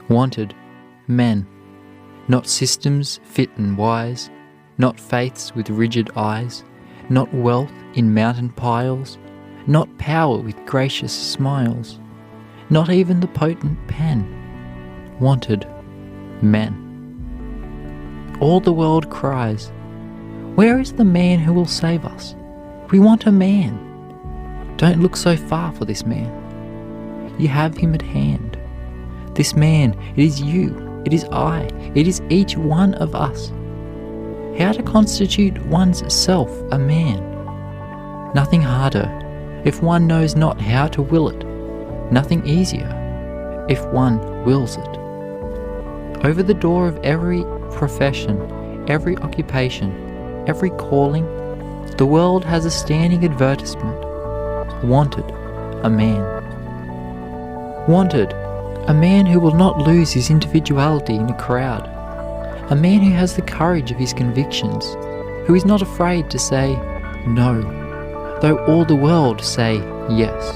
Wanted, men, not systems fit and wise, not faiths with rigid eyes, not wealth in mountain piles, not power with gracious smiles, not even the potent pen. Wanted, men. All the world cries, "Where is the man who will save us? We want a man." Don't look so far for this man. You have him at hand. This man, it is you, it is I, it is each one of us. How to constitute one's self a man? Nothing harder, if one knows not how to will it. Nothing easier, if one wills it. Over the door of every profession, every occupation, every calling, the world has a standing advertisement. Wanted, a man. Wanted, a man who will not lose his individuality in a crowd. A man who has the courage of his convictions, who is not afraid to say no, though all the world say yes.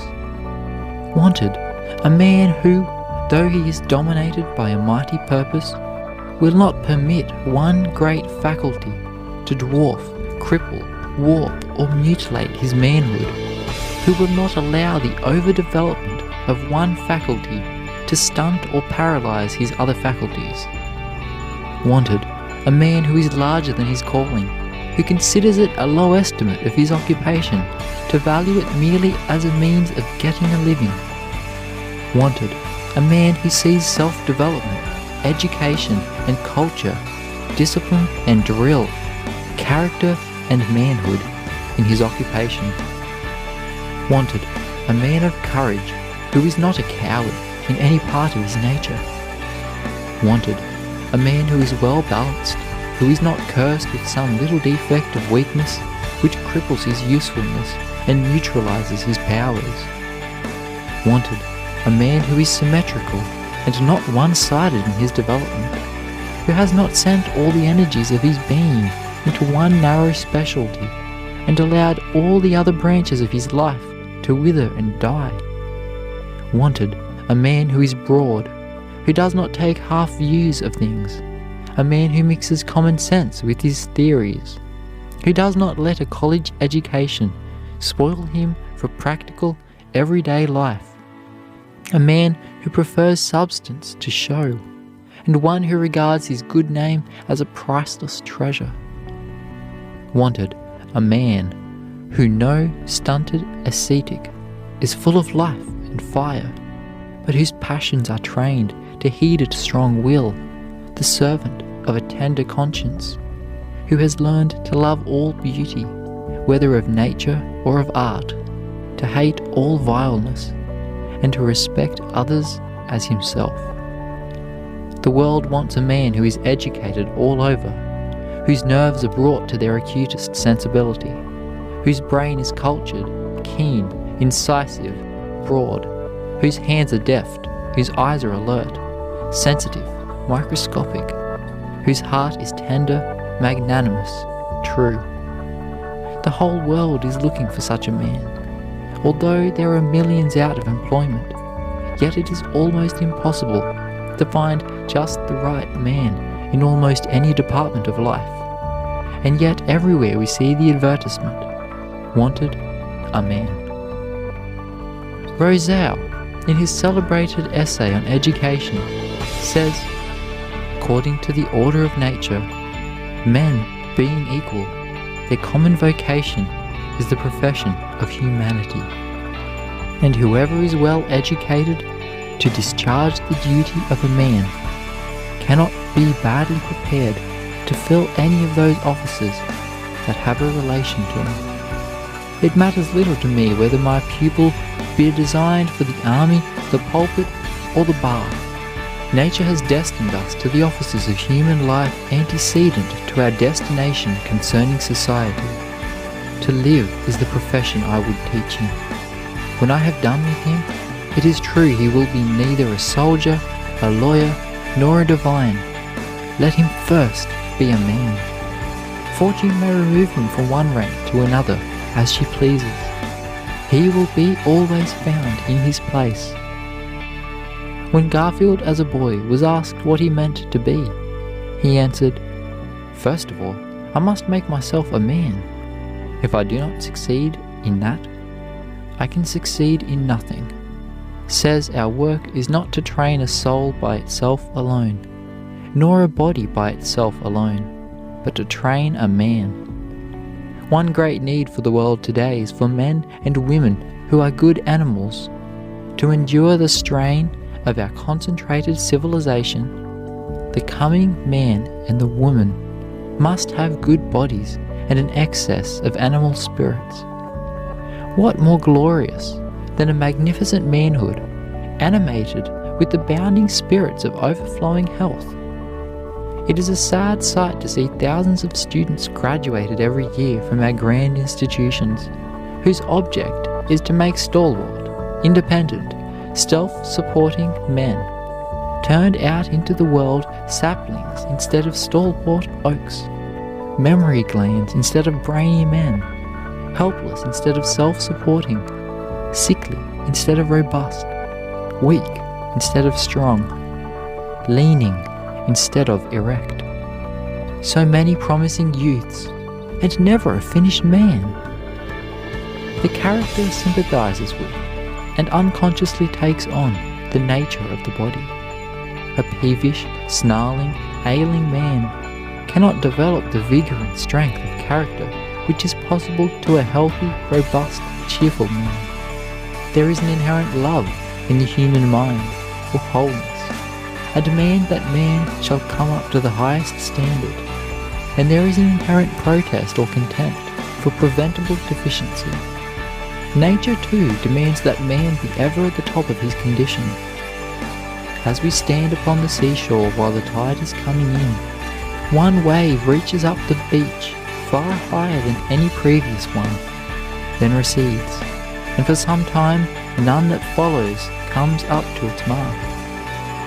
Wanted, a man who, though he is dominated by a mighty purpose, will not permit one great faculty to dwarf, cripple, warp or mutilate his manhood, who will not allow the overdevelopment of one faculty to stunt or paralyze his other faculties. Wanted, a man who is larger than his calling, who considers it a low estimate of his occupation to value it merely as a means of getting a living. Wanted, a man who sees self-development, education and culture, discipline and drill, character and manhood in his occupation. Wanted, a man of courage who is not a coward in any part of his nature. Wanted, a man who is well balanced, who is not cursed with some little defect of weakness which cripples his usefulness and neutralizes his powers. Wanted, a man who is symmetrical and not one-sided in his development, who has not sent all the energies of his being into one narrow specialty and allowed all the other branches of his life to wither and die. Wanted, a man who is broad, who does not take half views of things, a man who mixes common sense with his theories, who does not let a college education spoil him for practical, everyday life, a man who prefers substance to show, and one who regards his good name as a priceless treasure. Wanted, a man who, no stunted ascetic, is full of life and fire, but whose passions are trained to heed a strong will, the servant of a tender conscience, who has learned to love all beauty, whether of nature or of art, to hate all vileness, and to respect others as himself. The world wants a man who is educated all over, whose nerves are brought to their acutest sensibility, whose brain is cultured, keen, incisive, broad, whose hands are deft, whose eyes are alert, sensitive, microscopic, whose heart is tender, magnanimous, true. The whole world is looking for such a man. Although there are millions out of employment, yet it is almost impossible to find just the right man in almost any department of life. And yet everywhere we see the advertisement, wanted, a man. Rousseau, in his celebrated essay on education, says, according to the order of nature, men being equal, their common vocation is the profession of humanity. And whoever is well educated to discharge the duty of a man cannot be badly prepared to fill any of those offices that have a relation to him. It matters little to me whether my pupil be designed for the army, the pulpit, or the bar. Nature has destined us to the offices of human life antecedent to our destination concerning society. To live is the profession I would teach him. When I have done with him, it is true he will be neither a soldier, a lawyer, nor a divine. Let him first be a man. Fortune may remove him from one rank to another as she pleases. He will be always found in his place. When Garfield as a boy was asked what he meant to be, he answered, "First of all, I must make myself a man. If I do not succeed in that, I can succeed in nothing." Says our work is not to train a soul by itself alone, nor a body by itself alone, but to train a man. One great need for the world today is for men and women who are good animals. To endure the strain of our concentrated civilization, the coming man and the woman must have good bodies and an excess of animal spirits. What more glorious than a magnificent manhood, animated with the bounding spirits of overflowing health? It is a sad sight to see thousands of students graduated every year from our grand institutions, whose object is to make stalwart, independent, self-supporting men, turned out into the world saplings instead of stalwart oaks, memory glands instead of brainy men, helpless instead of self-supporting, sickly instead of robust, weak instead of strong, leaning instead of erect. So many promising youths, and never a finished man. The character sympathizes with and unconsciously takes on the nature of the body. A peevish, snarling, ailing man cannot develop the vigour and strength of character which is possible to a healthy, robust, cheerful man. There is an inherent love in the human mind for wholeness, a demand that man shall come up to the highest standard, and there is an inherent protest or contempt for preventable deficiency. Nature too demands that man be ever at the top of his condition. As we stand upon the seashore while the tide is coming in, one wave reaches up the beach far higher than any previous one, then recedes, and for some time none that follows comes up to its mark.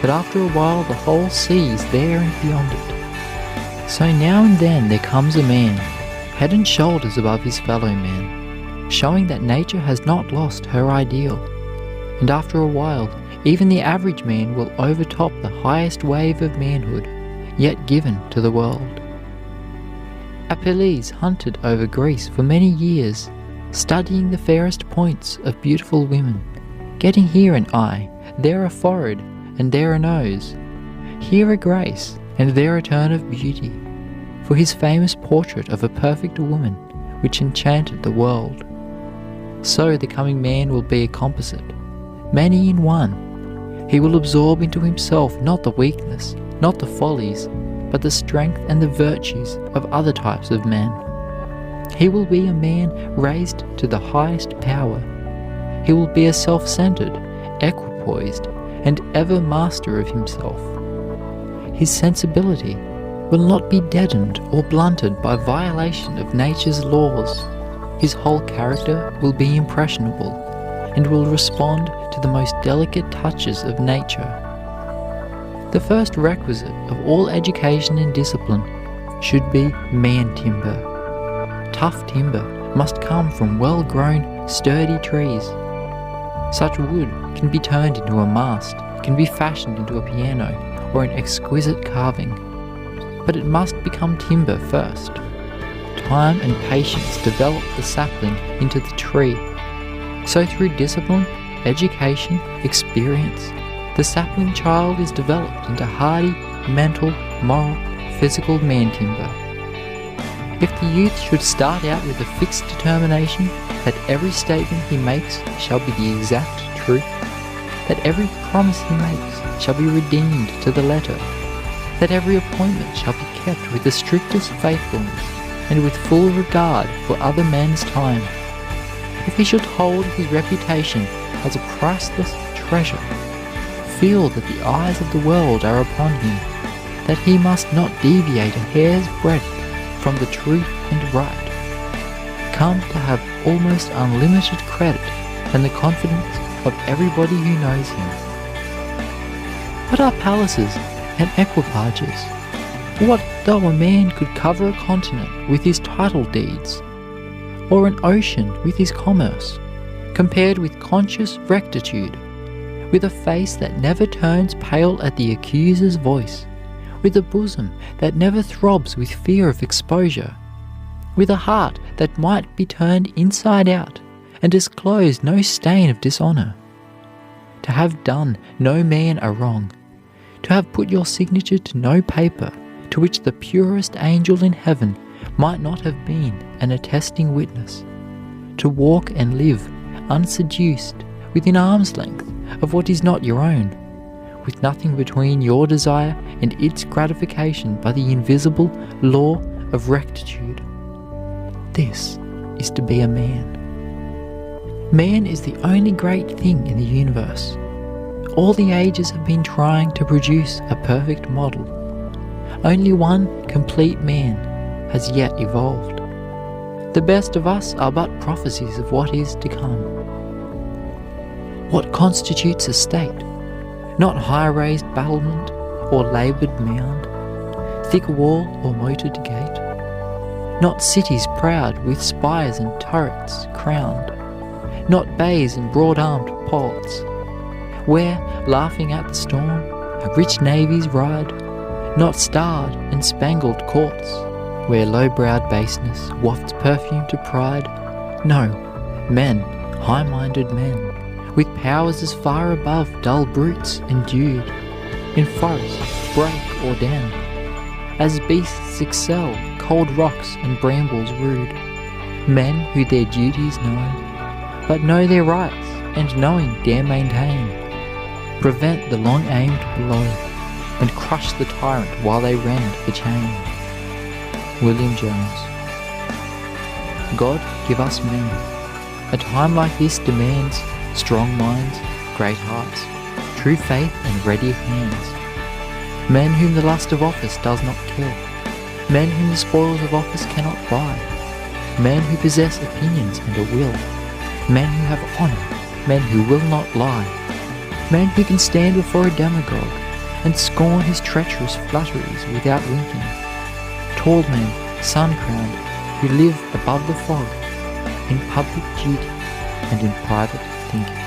But after a while the whole sea is there and beyond it. So now and then there comes a man, head and shoulders above his fellow men, showing that nature has not lost her ideal, and after a while even the average man will overtop the highest wave of manhood yet given to the world. Apelles hunted over Greece for many years, studying the fairest points of beautiful women, getting here an eye, there a forehead, and there a nose, here a grace, and there a turn of beauty, for his famous portrait of a perfect woman which enchanted the world. So the coming man will be a composite, many in one. He will absorb into himself not the weakness, not the follies, but the strength and the virtues of other types of men. He will be a man raised to the highest power. He will be a self-centered, equipoised, and ever master of himself. His sensibility will not be deadened or blunted by violation of nature's laws. His whole character will be impressionable and will respond to the most delicate touches of nature. The first requisite of all education and discipline should be man timber. Tough timber must come from well-grown, sturdy trees. Such wood can be turned into a mast, can be fashioned into a piano or an exquisite carving. But it must become timber first. Time and patience develop the sapling into the tree. So through discipline, education, experience, the sapling child is developed into hardy, mental, moral, physical man timber. If the youth should start out with a fixed determination that every statement he makes shall be the exact truth, that every promise he makes shall be redeemed to the letter, that every appointment shall be kept with the strictest faithfulness and with full regard for other men's time, if he should hold his reputation as a priceless treasure, feel that the eyes of the world are upon him, that he must not deviate a hair's breadth from the truth and right, come to have almost unlimited credit and the confidence of everybody who knows him. What are palaces and equipages? What though a man could cover a continent with his title deeds, or an ocean with his commerce, compared with conscious rectitude, with a face that never turns pale at the accuser's voice, with a bosom that never throbs with fear of exposure, with a heart that might be turned inside out and disclose no stain of dishonour. To have done no man a wrong, to have put your signature to no paper to which the purest angel in heaven might not have been an attesting witness, to walk and live unseduced within arm's length of what is not your own, with nothing between your desire and its gratification but the invisible law of rectitude. This is to be a man. Man is the only great thing in the universe. All the ages have been trying to produce a perfect model. Only one complete man has yet evolved. The best of us are but prophecies of what is to come. What constitutes a state? Not high-raised battlement or laboured mound, thick wall or moated gate. Not cities proud with spires and turrets crowned. Not bays and broad-armed ports, where, laughing at the storm, rich navies ride. Not starred and spangled courts, where low-browed baseness wafts perfume to pride. No, men, high-minded men, with powers as far above dull brutes endued, in forest, brake or den, as beasts excel cold rocks and brambles rude. Men who their duties know, but know their rights, and knowing dare maintain, prevent the long-aimed blow, and crush the tyrant while they rend the chain. William Jones. God give us men. A time like this demands strong minds, great hearts, true faith and ready hands. Men whom the lust of office does not kill. Men whom the spoils of office cannot buy. Men who possess opinions and a will. Men who have honour. Men who will not lie. Men who can stand before a demagogue and scorn his treacherous flatteries without winking. Tall men, sun-crowned, who live above the fog, in public duty and in private thinking.